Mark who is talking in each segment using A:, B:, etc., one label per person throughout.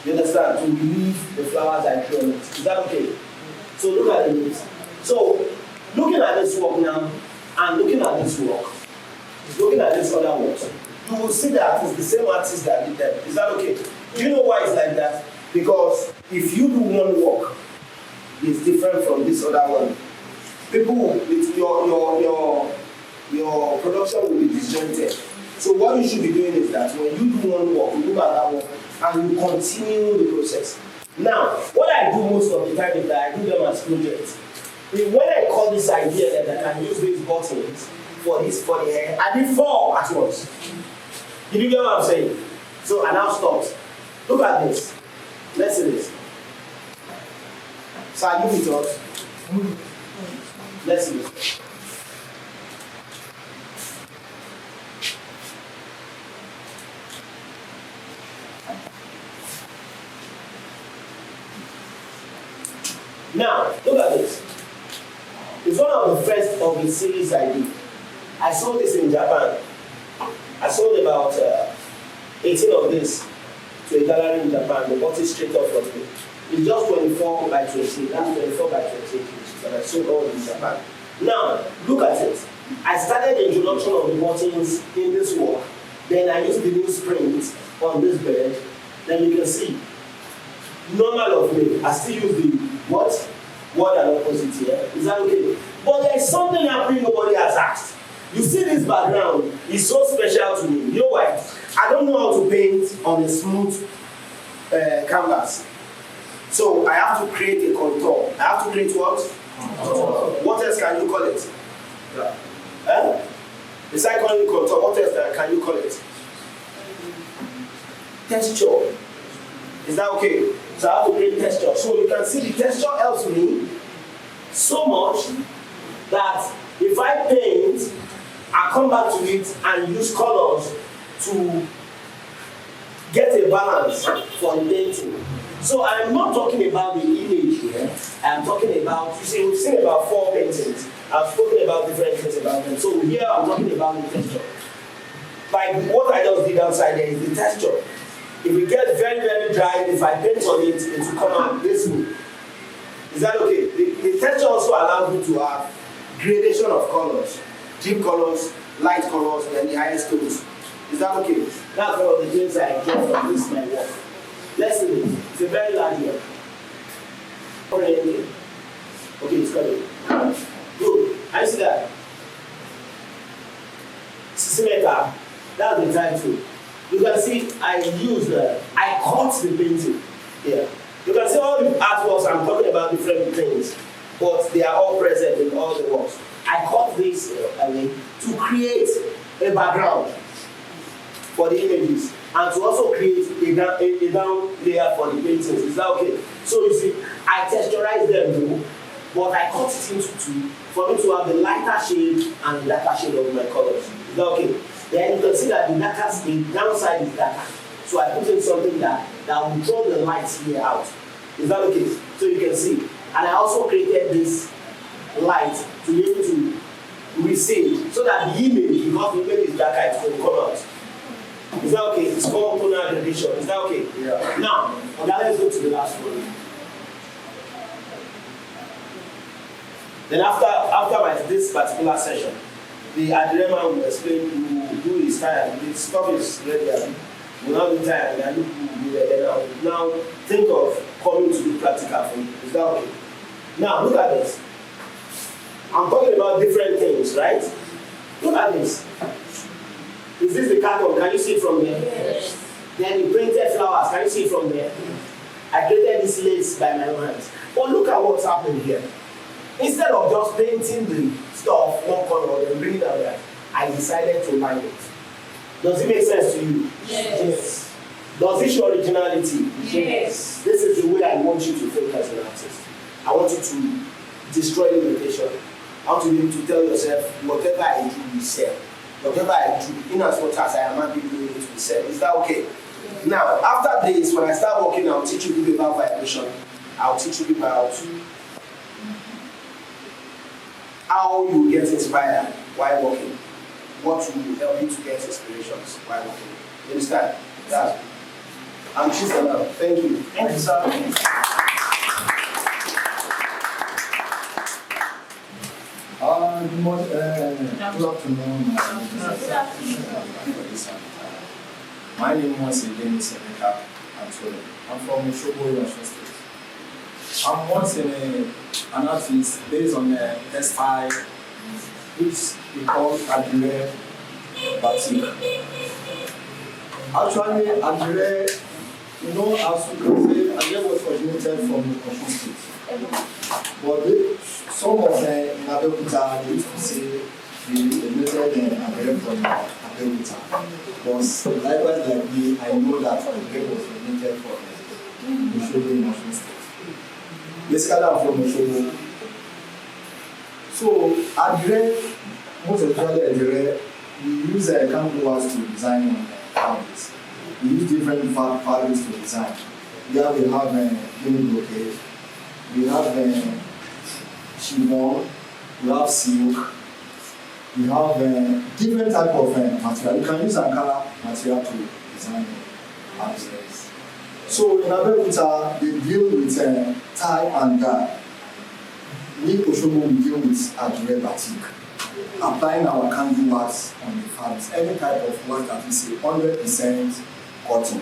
A: You understand? To relieve the flowers I drew on it. Is that okay? So look at it. So looking at this work now and looking at this work, looking at this other work, you will see that it's the same artist that did them. Is that okay? Do you know why it's like that? Because if you do one work, it's different from this other one. People with your production will be disjointed. So what you should be doing is that when you do one work, you look at that work and you continue the process. Now, what I do most of the time is that I do them as projects. When I call this idea that I can use these buttons for the hair, I did 4 at once. Did you get what I'm saying? So I now stopped. Look at this. Let's see this. So are you with us? Let's see this. Now, look at this. It's one of the first of the series I did. I sold this in Japan. I sold about 18 of this to a gallery in Japan. They bought it straight off from me. It's just 24 by 20. That's 24 by 28 inches. And I sold all in Japan. Now, look at it. I started the introduction of the buttons in this work. Then I used the new springs on this bed. Then you can see, normal of me, I still use the what? Word and opposite here. Is that okay? But there is something happening nobody has asked. You see this background is so special to me. You know why? I don't know how to paint on a smooth canvas. So I have to create a contour. I have to create what? What else can you call it? Besides calling it contour, what else can you call it? Texture. Is that okay? So I have to create texture. So you can see the texture helps me so much that if I paint, I come back to it and use colors to get a balance for the painting. So I'm not talking about the image here. I'm talking about, you see, we've seen about 4 paintings. I've spoken about different things about them. So here I'm talking about the texture. Like what I just did outside there is the texture. If it gets very, very dry, if I paint on it, it will come out this way. Is that okay? The texture also allows me to have gradation of colors, deep colors, light colors, and the highest tones. Is that okay? That's one of the things I get from this my work. Let's see this. It's a very large work. Okay, it's coming. Good. I see that. Sissimeta. That's the title. You can see I cut the painting here. You can see all the artworks, I'm talking about different things, but they are all present in all the works. I cut this away to create a background for the images and to also create a down layer for the paintings. Is that okay? So you see, I texturize them though, but I cut it into 2 for me to have the lighter shade and the darker shade of my colors. Is that okay? Then you can see that the downside is darker. So I put in something that will draw the light here out. Is that okay? So you can see. And I also created this light to be able to receive so that the image, because the image is darker, it will come out. Is that okay? It's called tonal gradation. Is that okay? Yeah. Now, let's go to the last one. Then after this particular session, the Adrema will explain who is tired. The stuff is ready. We'll not be tired. And you will be ready now. Now think of coming to do practical for you. Is that okay? Now look at this. I'm talking about different things, right? Look at this. Is this the carton? Can you see it from there? Yes. Then the printed flowers. Can you see it from there? I created this lace by my own hands. But look at what's happening here. Instead of just painting the stuff one color and bringing it out there, I decided to line it. Does it make sense to you? Yes. Does it show originality?
B: Yes.
A: This is the way I want you to think as an artist. I want you to destroy limitation. I want you to be able to tell yourself, whatever I do, we sell. Whatever I do, in as much as I am not doing it, we sell. Is that okay? Yes. Now, after this, when I start working, I'll teach you about vibration. I'll teach you about how you get inspired while working, what will help you to get inspirations while working. You understand? That's And she's allowed. Thank you. Thank you, sir.
B: Good afternoon. My name once again is Emeka Antony. I'm from Oshobo, Osun State. I'm once an artist based on a textile which we call Adire Batik. Actually, Adire, as you can say, Adire was originated from Osun State. But some of them in Abeokuta, they used to say they originated Adire from Abeokuta. But likewise like me, I know that Adire was originated from Oshobo in Osun State. Basically, I'm from Oshobo. So, Adire, most especially Adire, we use canvas to design on fabrics. We use different fabrics to design. Here we have linen brocade, we have chiffon, we have silk, we have different type of material. You can use Ankara material to design fabrics. So in Abeokuta, they deal with tie and dye. We Oshobo, we deal with Adire Batik, applying our candle wax on the fabrics, any type of wax that we say 100% cotton.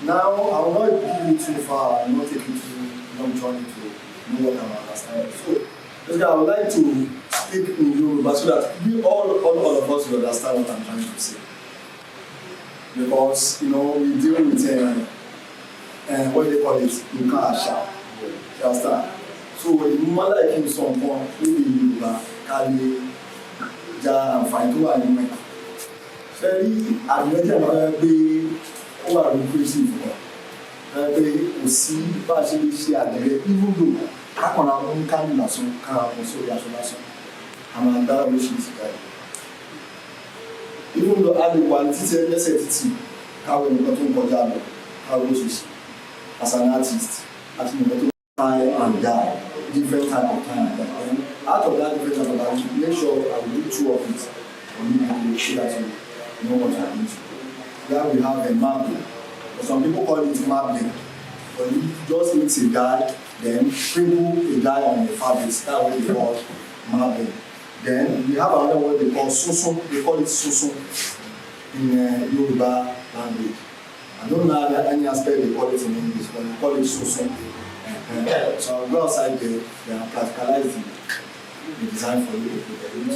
B: Now, I will not give you too far, I will not take you too long journey to know what I'm understanding. So, basically, I would like to speak in Yoruba so that we all of us will understand what I'm trying to say. Because, we deal with, what do they call it? You can't shout. You understand? So, the moment I came to some point, maybe Yoruba, Kali, Ja, and find two animals. Very admitted be over inclusive. Kò sí bá a ṣe lè ṣe Adire, even though kákan àwọn oníkálù lásán kára wọn sórí aṣọ lásán, àwọn agbára oríṣiríṣi báyìí. Even though a lè wà ní títí lẹ́sẹ̀ títì káwọn nǹkan tó ń kọjá lọ, káwọn oṣooṣì as an artist, àti nǹkan tó tie and dye, different type of tie and dye. And out of that different type of dye, make sure I will do two of it for you to so that you know what I need to do. Here we have a marbling. Some people call it marbling. But you just mix a dye, then sprinkle a dye on the fabric. That's what they call marbling. Then we have another word they call soso. They call it soso in Yoruba language. I don't know any aspect they call it in English, but they call it soso. So I'll go outside there, and practicalize the design for you. You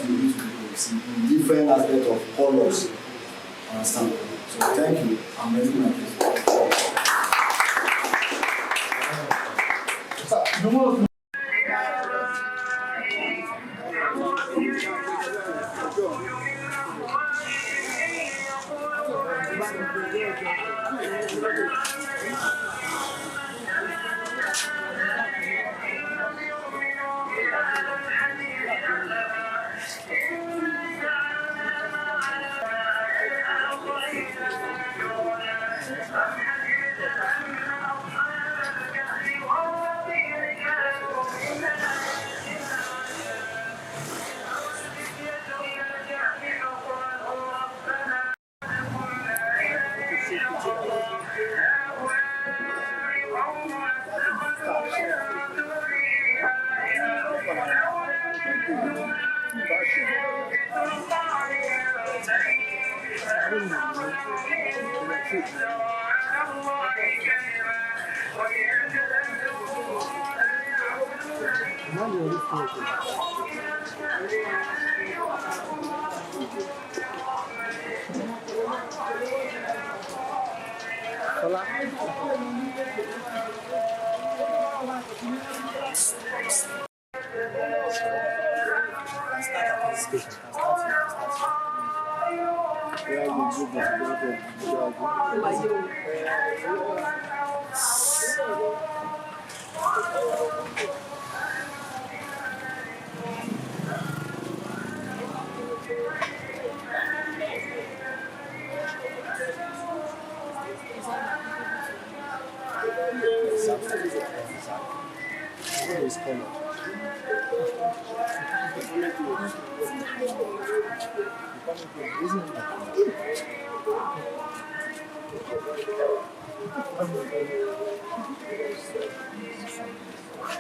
B: see in different aspects of colors. Understand? So thank you. I'm ready my case.